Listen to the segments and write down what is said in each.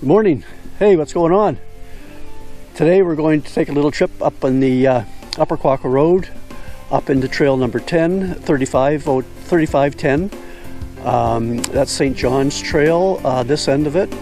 Good morning. Hey, what's going on? Today we're going to take a little trip up on the Upper Quaco Road, up into trail number 10, 3510. That's St. John's Trail, this end of it.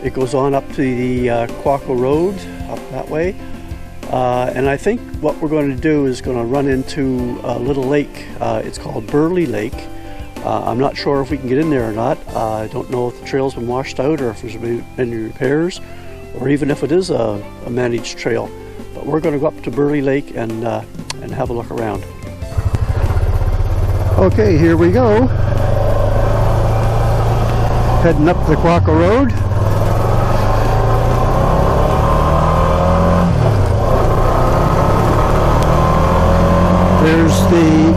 It goes on up to the Quaco Road, up that way. And I think what we're going to do is going to run into a little lake. It's called Burley Lake. I'm not sure if we can get in there or not. I don't know if the trail's been washed out or if there's been any repairs, or even if it is a managed trail. But we're going to go up to Burley Lake and have a look around. Okay, here we go. Heading up the Quaco Road. There's the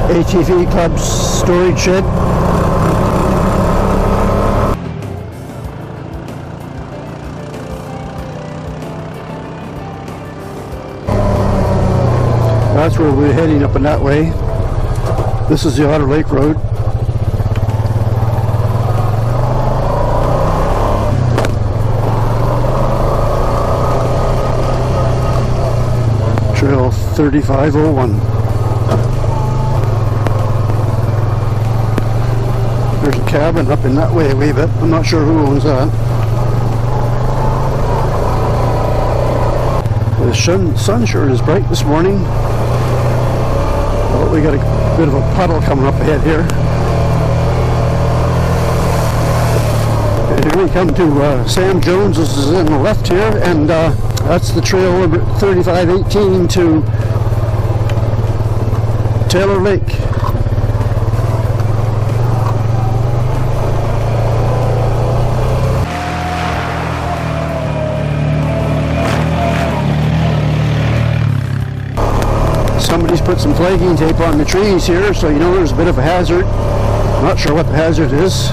ATV Club's storage shed. That's where we're heading, up in that way. This is the Otter Lake Road. Trail 3501. There's a cabin up in that way a wee bit. I'm not sure who owns that. The sun sure is bright this morning. Oh, we got a bit of a puddle coming up ahead here. And here we come to Sam Jones. This is in the left here, and that's the trail number 3518 to Taylor Lake. Somebody's put some flagging tape on the trees here, so you know there's a bit of a hazard. I'm not sure what the hazard is.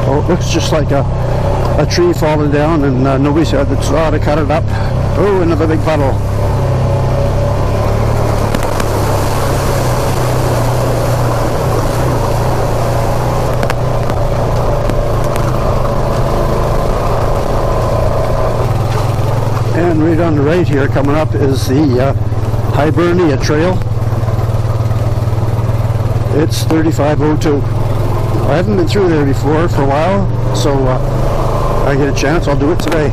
Oh, it looks just like a tree falling down, and nobody said that ought to cut it up. Oh, another big puddle. And right on the right here, coming up, is the Hibernia Trail. It's 3502. I haven't been through there before for a while, so I get a chance, I'll do it today.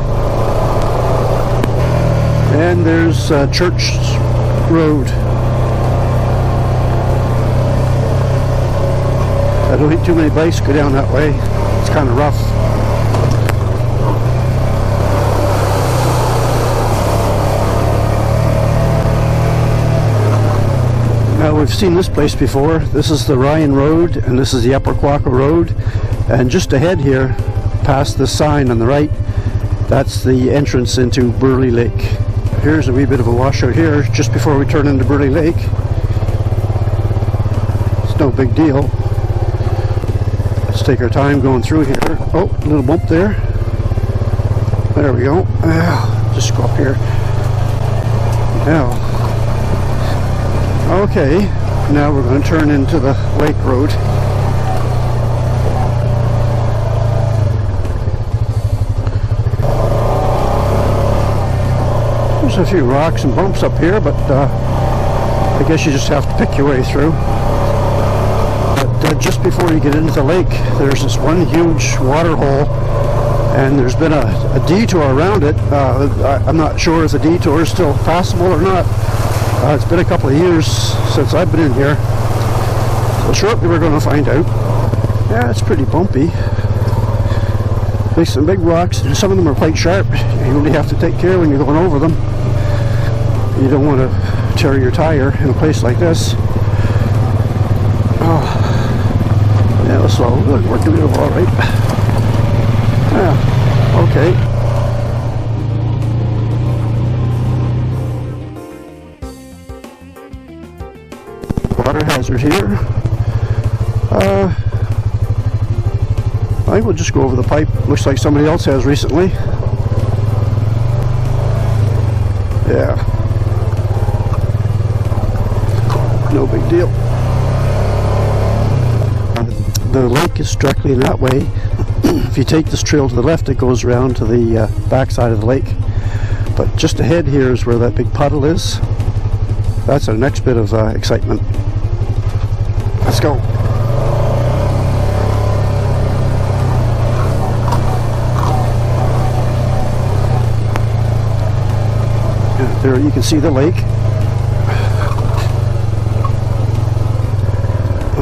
And there's Church Road. I don't think too many bikes go down that way. It's kind of rough. Now, we've seen this place before. This is the Ryan Road, and this is the Upper Quaco Road. And just ahead here, past the sign on the right, that's the entrance into Burley Lake. Here's a wee bit of a washout here, just before we turn into Burley Lake. It's no big deal. Let's take our time going through here. Oh, a little bump there. There we go. Just go up here. Now, okay, now we're going to turn into the Lake Road. There's a few rocks and bumps up here, but I guess you just have to pick your way through. But just before you get into the lake, there's this one huge water hole, and there's been a detour around it. I'm not sure if the detour is still passable or not. It's been a couple of years since I've been in here, so shortly we're going to find out. Yeah, it's pretty bumpy. There's some big rocks, and some of them are quite sharp. You really have to take care when you're going over them. You don't want to tear your tire in a place like this. Oh, yeah, so we're doing it all right. Yeah, okay. Water hazard here. I think we'll just go over the pipe. Looks like somebody else has recently. Yeah. No big deal. The lake is directly in that way. If you take this trail to the left, it goes around to the back side of the lake. But just ahead here is where that big puddle is. That's our next bit of excitement. Let's go. Yeah, there you can see the lake.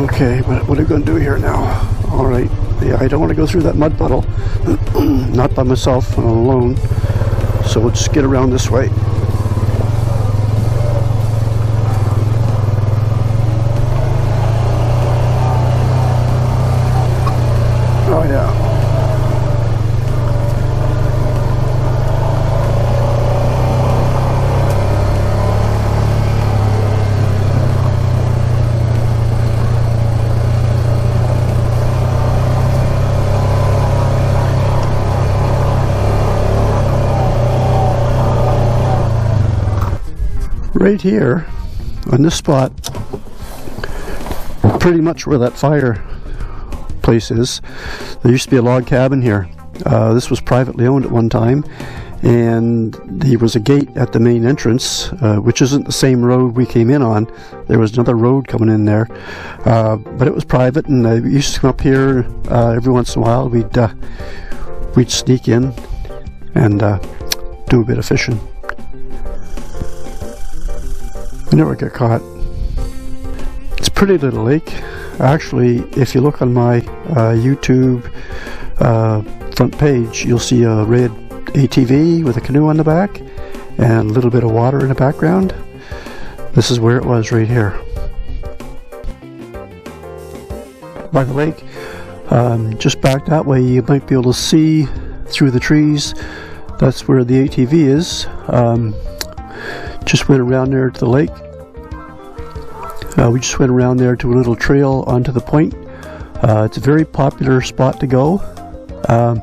Okay, what are we going to do here now? Alright, yeah, I don't want to go through that mud puddle. Not by myself and alone. So we'll just get around this way. Oh yeah. Right here, on this spot, pretty much where that fire place is, there used to be a log cabin here. This was privately owned at one time, and there was a gate at the main entrance, which isn't the same road we came in on. There was another road coming in there, but it was private, and we used to come up here every once in a while. We'd sneak in and do a bit of fishing. We never get caught. It's a pretty little lake. Actually, if you look on my YouTube front page, you'll see a red ATV with a canoe on the back and a little bit of water in the background. This is where it was, right here by the lake. Just back that way, you might be able to see through the trees. That's where the ATV is. Just went around there to the lake. We just went around there to a little trail onto the point. It's a very popular spot to go. A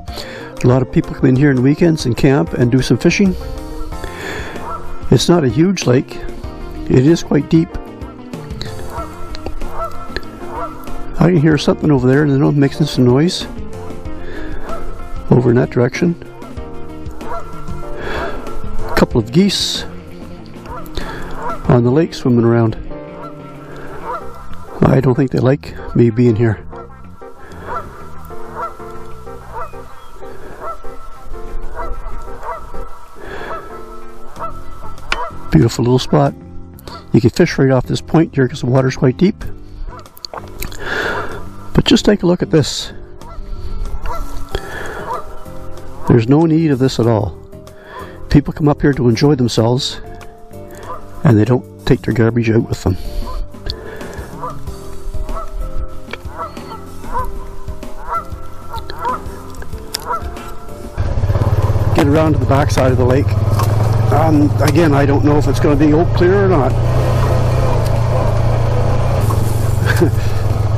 lot of people come in here on weekends and camp and do some fishing. It's not a huge lake. It is quite deep. I can hear something over there, and I know it's making some noise over in that direction. A couple of geese on the lake swimming around. I don't think they like me being here. Beautiful little spot. You can fish right off this point here because the water's quite deep. But just take a look at this. There's no need of this at all. People come up here to enjoy themselves, and they don't take their garbage out with them. Get around to the back side of the lake. Again, I don't know if it's going to be clear or not.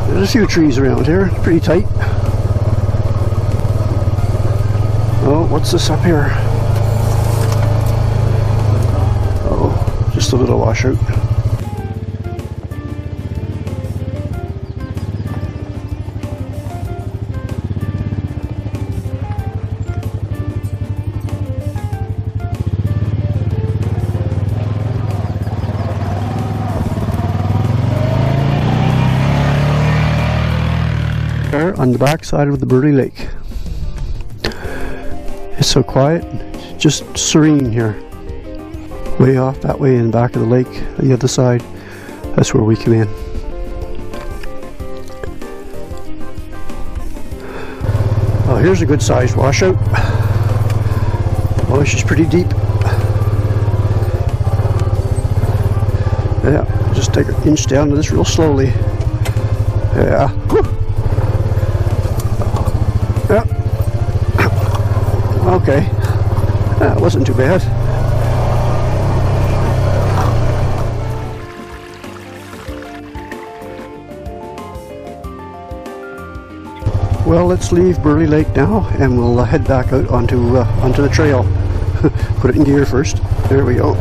There's a few trees around here, pretty tight. Oh, what's this up here? Oh, just a little washout. On the back side of the Burley Lake. It's so quiet, just serene here. Way off that way in the back of the lake, the other side, that's where we come in. Oh, here's a good sized washout. Oh, she's pretty deep. Yeah, just take an inch down to this real slowly. Yeah. Whew. Yeah. Okay. That wasn't too bad. Well, let's leave Burley Lake now, and we'll head back out onto the trail. Put it in gear first. There we go.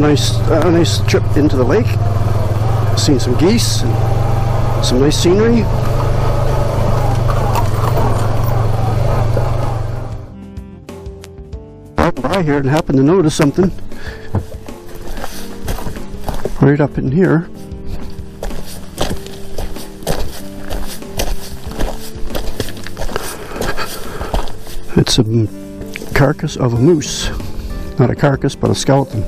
nice trip into the lake. Seen some geese, and some nice scenery. Walked by here and happened to notice something right up in here. It's a carcass of a moose. Not a carcass, but a skeleton.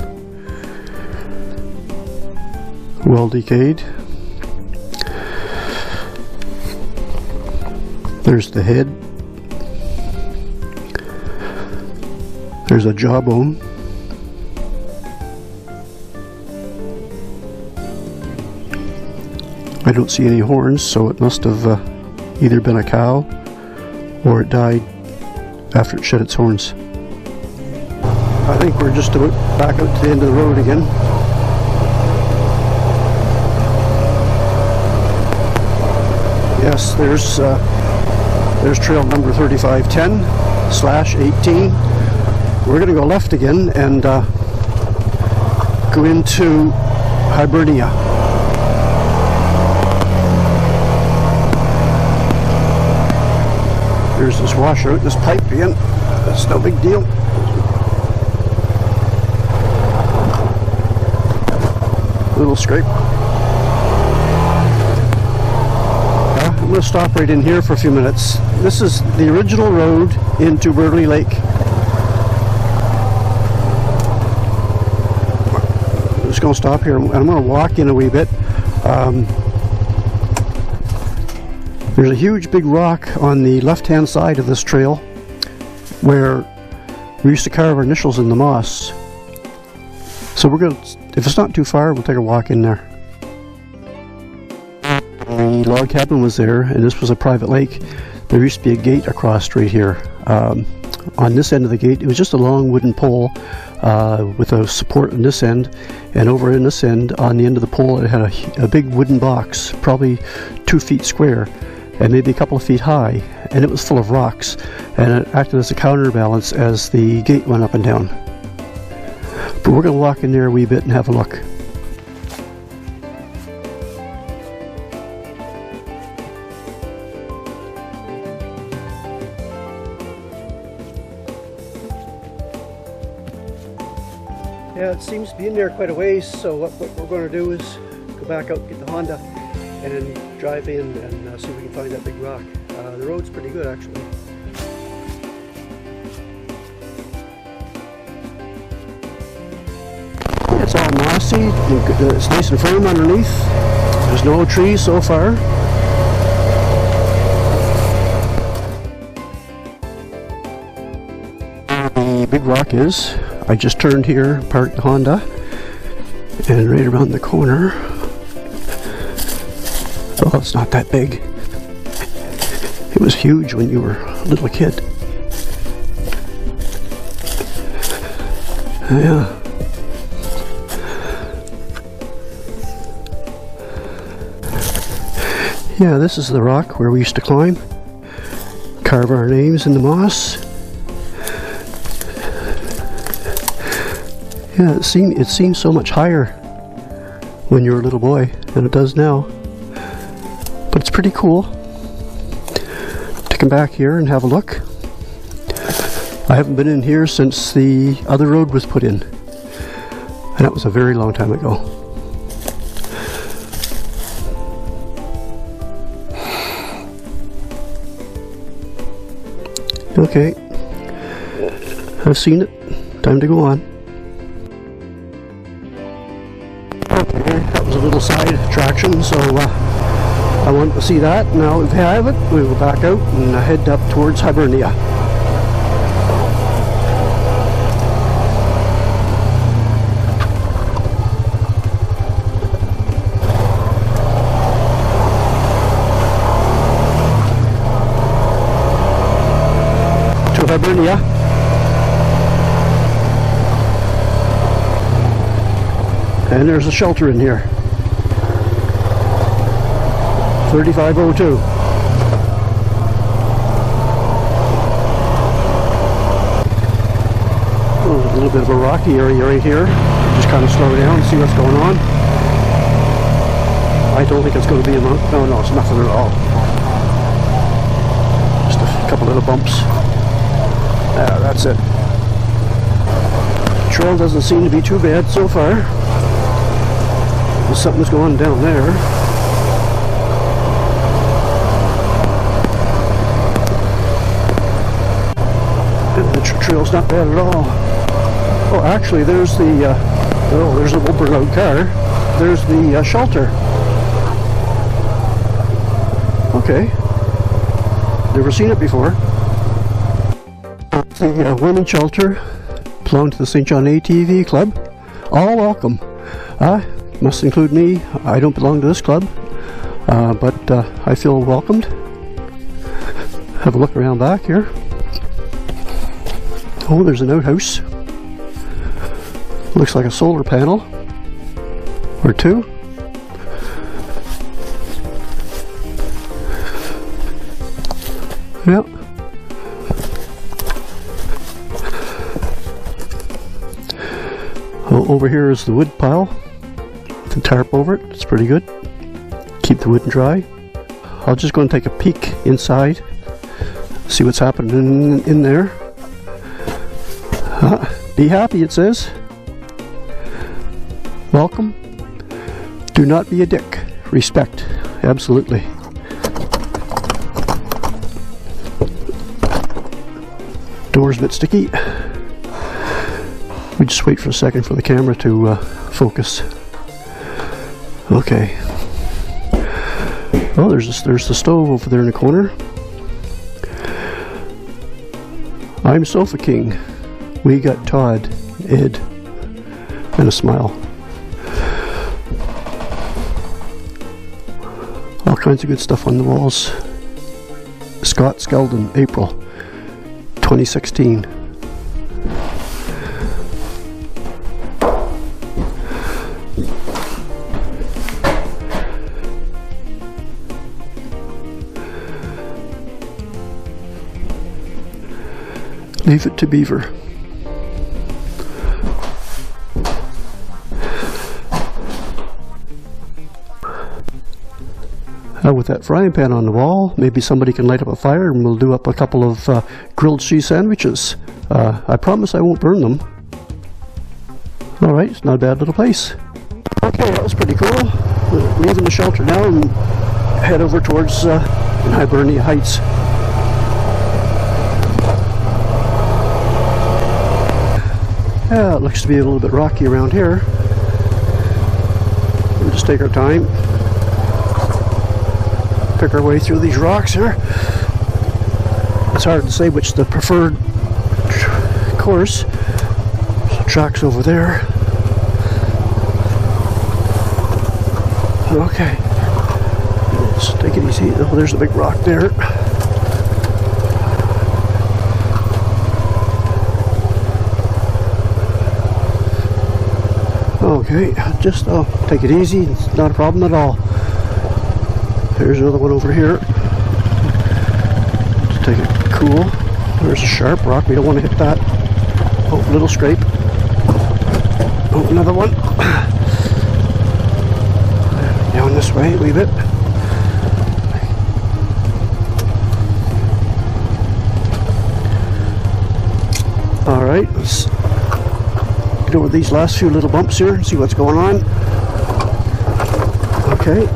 Well decayed. There's the head. There's a jawbone. I don't see any horns, so it must have either been a cow or it died after it shed its horns. I think we're just about back out to the end of the road again. Yes, there's trail number 3510/18. We're going to go left again and go into Hibernia. There's this washer out, this pipe again. That's no big deal. Little scrape. I'm going to stop right in here for a few minutes. This is the original road into Burley Lake. I'm just going to stop here and I'm going to walk in a wee bit. There's a huge big rock on the left hand side of this trail where we used to carve our initials in the moss. So we're going to, if it's not too far, we'll take a walk in there. The log cabin was there, and this was a private lake. There used to be a gate across right here. On this end of the gate, it was just a long wooden pole with a support on this end, and over in this end, on the end of the pole, it had a big wooden box, probably 2 feet square, and maybe a couple of feet high, and it was full of rocks, and it acted as a counterbalance as the gate went up and down. But we're going to walk in there a wee bit and have a look. Yeah, it seems to be in there quite a ways, so what we're going to do is go back out and get the Honda and then drive in and see if we can find that big rock. The road's pretty good actually. It's all mossy, it's nice and firm underneath. There's no trees so far. The big rock is, I just turned here, parked the Honda, and right around the corner, oh, it's not that big. It was huge when you were a little kid. Yeah. Yeah, this is the rock where we used to climb, carve our names in the moss. Yeah, it seems so much higher when you were a little boy than it does now. But it's pretty cool to come back here and have a look. I haven't been in here since the other road was put in, and that was a very long time ago. Okay, I've seen it. Time to go on. Okay, that was a little side attraction, so I wanted to see that. Now if we have it, we will back out and head up towards Hibernia. To Hibernia. And there's a shelter in here. 3502. Oh, a little bit of a rocky area right here. Just just kind of slow down and see what's going on. I don't think it's going to be a monk. No, it's nothing at all. Just a couple little bumps. Yeah, that's it. The trail doesn't seem to be too bad so far. Something's going on down there. The trail's not bad at all. Oh, actually, there's the there's a overload car. There's the shelter. Okay, never seen it before. The women's shelter belong to the St. John ATV Club. All welcome. Must include me. I don't belong to this club, but I feel welcomed. Have a look around back here. Oh, there's an outhouse. Looks like a solar panel or two. Yep. Oh, over here is the wood pile. The tarp over it. It's pretty good. Keep the wood dry. I'll just go and take a peek inside. See what's happening in there. Be happy, it says. Welcome. Do not be a dick. Respect. Absolutely. Door's a bit sticky. We just wait for a second for the camera to focus. Okay. Oh, there's the stove over there in the corner. I'm Sofa King. We got Todd, Ed, and a smile. All kinds of good stuff on the walls. Scott Skeldon, April 2016. Leave it to Beaver. With that frying pan on the wall, maybe somebody can light up a fire and we'll do up a couple of grilled cheese sandwiches. I promise I won't burn them. Alright, it's not a bad little place. Okay, that was pretty cool. We're leaving the shelter now and head over towards Hibernia Heights. Yeah, it looks to be a little bit rocky around here. We'll just take our time. Pick our way through these rocks here. It's hard to say which the preferred course. So tracks over there. Okay. Let's take it easy. Oh, there's a big rock there. Okay, just take it easy. It's not a problem at all. There's another one over here. Just take it cool. There's a sharp rock. We don't want to hit that. Oh, little scrape. Oh, another one. Down this way a wee bit. Alright, let's get over these last few little bumps here and see what's going on. Okay.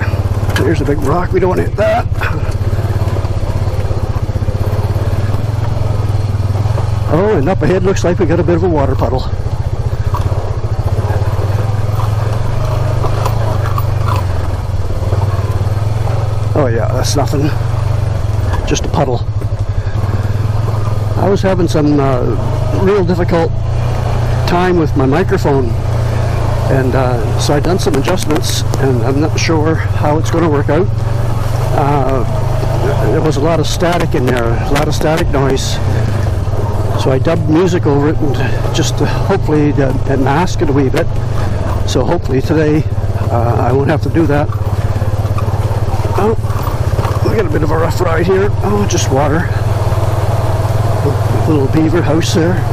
There's a big rock, we don't want to hit that. Oh, and up ahead looks like we got a bit of a water puddle. Oh yeah, that's nothing. Just a puddle. I was having some real difficult time with my microphone. And so I've done some adjustments, and I'm not sure how it's going to work out. There was a lot of static in there, a lot of static noise. So I dubbed music over it, and just to hopefully mask it a wee bit. So hopefully today I won't have to do that. Oh, we got a bit of a rough ride here. Oh, just water. A little beaver house there.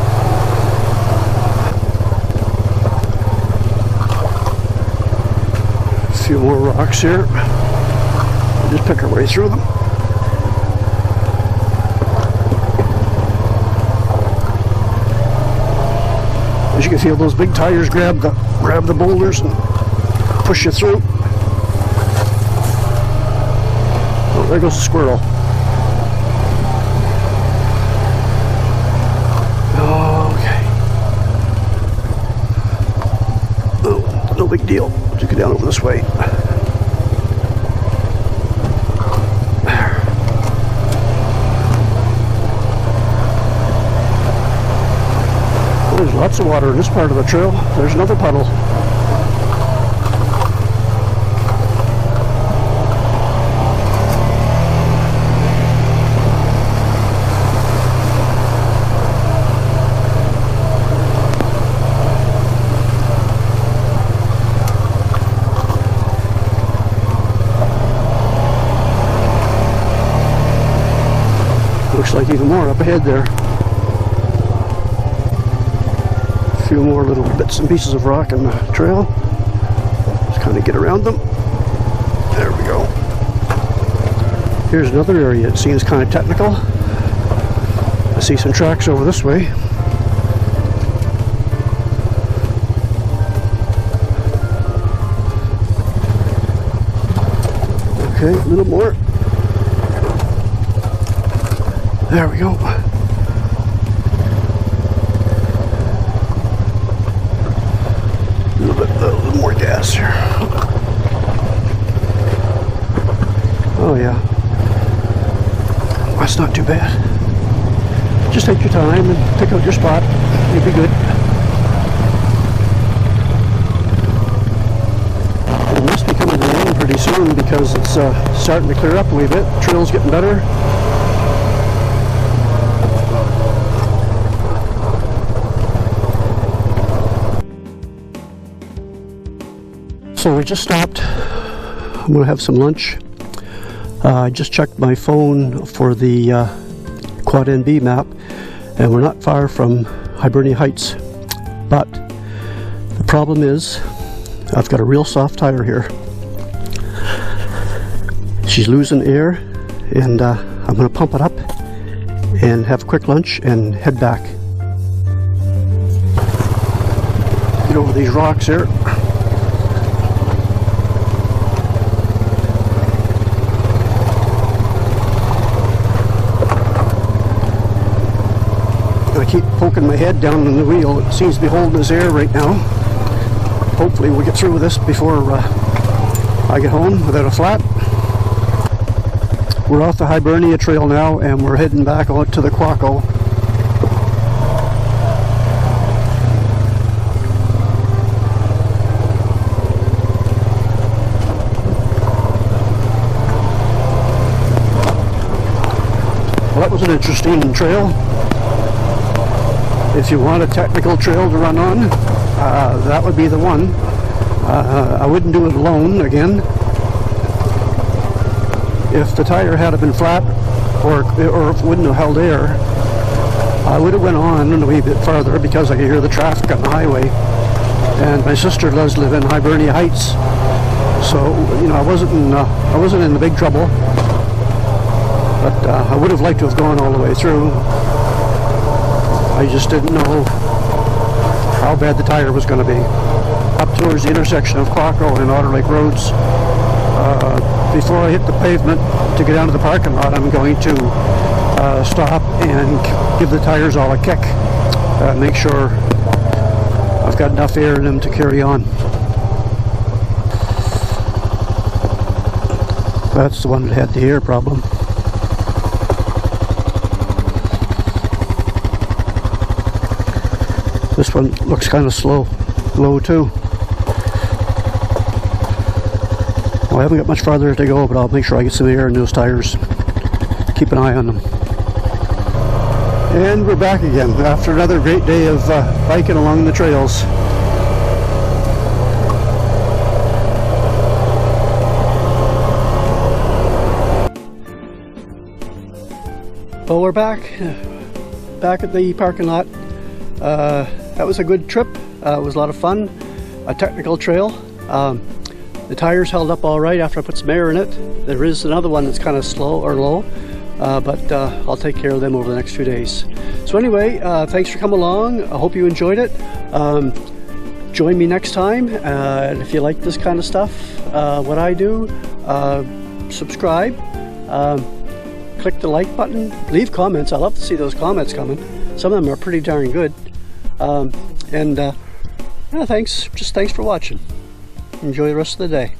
few more rocks here. We'll just pick our way through them. As you can feel, those big tires grab the boulders and push you through. Oh, there goes the squirrel. Okay. Oh, no big deal. Just go down over this way. There's lots of water in this part of the trail. There's another puddle. Looks like even more up ahead there. A few more little bits and pieces of rock in the trail. Just kind of get around them. There we go. Here's another area. It seems kind of technical. I see some tracks over this way. Okay, a little more. There we go. A little more gas here. Oh yeah. That's not too bad. Just take your time and pick out your spot. You'll be good. It must be coming rain pretty soon because it's starting to clear up a wee bit. The trail's getting better. So we just stopped. I'm going to have some lunch. I just checked my phone for the Quad NB map, and we're not far from Hibernia Heights. But the problem is, I've got a real soft tire here. She's losing air, and I'm going to pump it up and have a quick lunch and head back. Get over these rocks here. I keep poking my head down in the wheel. It seems to be holding his air right now. Hopefully we'll get through this before I get home without a flat. We're off the Hibernia Trail now, and we're heading back out to the Quaco. Well, that was an interesting trail. If you want a technical trail to run on, that would be the one. I wouldn't do it alone again. If the tire had been flat, or if it wouldn't have held air, I would have went on a wee bit farther because I could hear the traffic on the highway. And my sister does live in Hibernia Heights, so you know I wasn't in the big trouble. But I would have liked to have gone all the way through. I just didn't know how bad the tire was going to be. Up towards the intersection of Quaco and Otter Lake Roads, before I hit the pavement to get down to the parking lot, I'm going to stop and give the tires all a kick. Make sure I've got enough air in them to carry on. That's the one that had the air problem. This one looks kind of low too. Well, I haven't got much farther to go, but I'll make sure I get some air in those tires. Keep an eye on them. And we're back again after another great day of biking along the trails. Well, we're back at the parking lot. That was a good trip. It was a lot of fun. A technical trail. The tires held up all right after I put some air in it. There is another one that's kind of slow or low, but I'll take care of them over the next few days. So anyway, thanks for coming along. I hope you enjoyed it. Join me next time, and if you like this kind of stuff, what I do, subscribe, click the like button, leave comments. I love to see those comments coming. Some of them are pretty darn good. Yeah, thanks for watching. Enjoy the rest of the day.